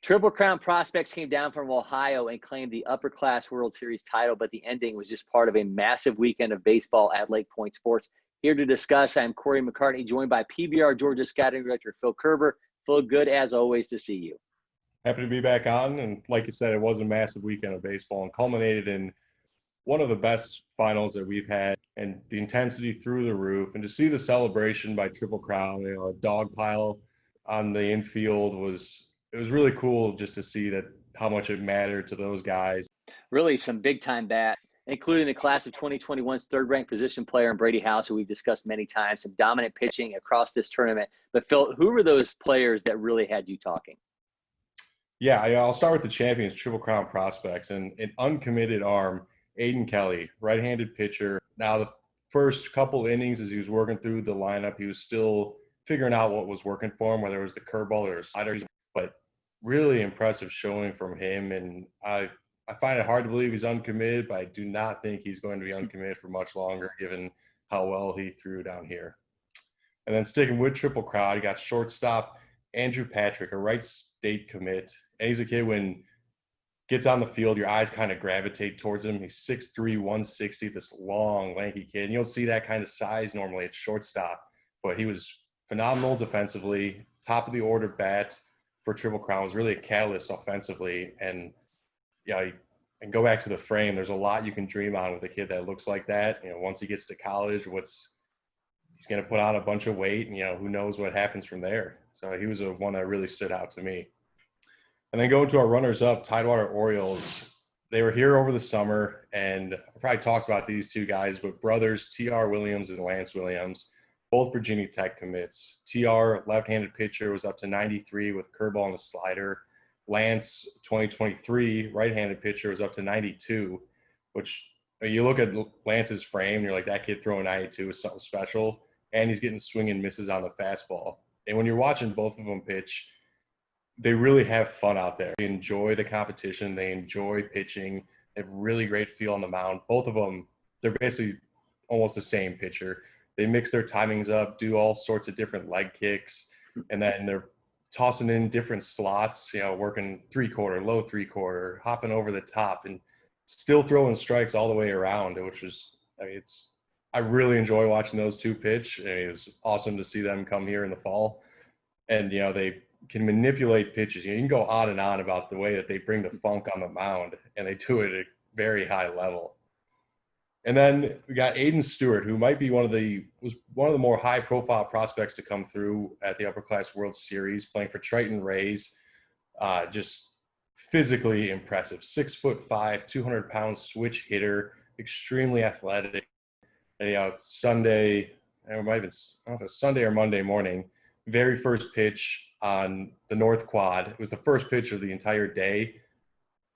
Triple Crown prospects came down from Ohio and claimed the Upperclass World Series title, but the ending was just part of a massive weekend of baseball at Lake Point Sports. Here to discuss, I'm Cory McCartney, joined by PBR Georgia Scouting Director Phil Kerber. Phil, good as always to see you. Happy to be back on, and like you said, it was a massive weekend of baseball and culminated in one of the best finals that we've had, and the intensity through the roof. And to see the celebration by Triple Crown, a dog pile on the infield it was really cool just to see that how much it mattered to those guys. Really some big-time bats, including the class of 2021's third-ranked position player in Brady House, who we've discussed many times, some dominant pitching across this tournament. But Phil, who were those players that really had you talking? Yeah, I'll start with the champions, Triple Crown prospects, and an uncommitted arm, Aidan Kelly, right-handed pitcher. Now, the first couple innings as he was working through the lineup, he was still figuring out what was working for him, whether it was the curveball or slider. But really impressive showing from him, and I find it hard to believe he's uncommitted, but I do not think he's going to be uncommitted for much longer, given how well he threw down here. And then sticking with Triple Crown, you got shortstop Andrew Patrick, a Wright State commit. And he's a kid, when gets on the field, your eyes kind of gravitate towards him. He's 6'3", 160, this long, lanky kid. And you don't see that kind of size normally at shortstop, but he was phenomenal defensively, top of the order bat for Triple Crown, was really a catalyst offensively. And yeah, and go back to the frame, there's a lot you can dream on with a kid that looks like that. Once he gets to college, he's going to put on a bunch of weight, and who knows what happens from there. So he was one that really stood out to me. And then going to our runners-up, Tidewater Orioles. They were here over the summer, and I probably talked about these two guys, but brothers T.R. Williams and Lance Williams, both Virginia Tech commits. T.R., left-handed pitcher, was up to 93 with curveball and a slider. Lance, 2023, right-handed pitcher, was up to 92, which you look at Lance's frame, and you're like, that kid throwing 92 is something special, and he's getting swing and misses on the fastball. And when you're watching both of them pitch, they really have fun out there. They enjoy the competition. They enjoy pitching. They have really great feel on the mound. Both of them, they're basically almost the same pitcher. They mix their timings up, do all sorts of different leg kicks, and then they're tossing in different slots, working three-quarter, low three-quarter, hopping over the top, and still throwing strikes all the way around, which is, I really enjoy watching those two pitch. And it was awesome to see them come here in the fall. And, they can manipulate pitches. You can go on and on about the way that they bring the funk on the mound, and they do it at a very high level. And then we got Aidan Stewart, who might be one of the more high-profile prospects to come through at the Upperclass World Series, playing for Triton Rays. Just physically impressive. 6'5", 200-pound switch hitter, extremely athletic. And, Sunday, it might have been, I don't know if it was Sunday or Monday morning, very first pitch on the North Quad. It was the first pitch of the entire day.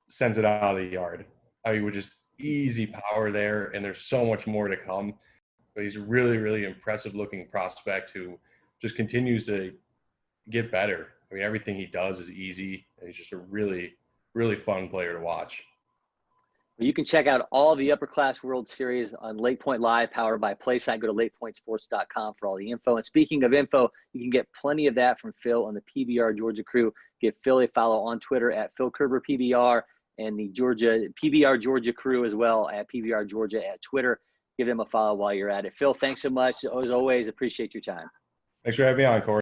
Sends it out of the yard. With just easy power there, and there's so much more to come. But he's a really, really impressive-looking prospect who just continues to get better. Everything he does is easy, and he's just a really, really fun player to watch. You can check out all the Upperclass World Series on Lake Point Live, powered by PlaySite. Go to lakepointsports.com for all the info. And speaking of info, you can get plenty of that from Phil and the PBR Georgia crew. Give Phil a follow on Twitter at Phil Kerber PBR, and the PBR Georgia crew as well at PBR Georgia at Twitter. Give them a follow while you're at it. Phil, thanks so much. As always, appreciate your time. Thanks for having me on, Cory.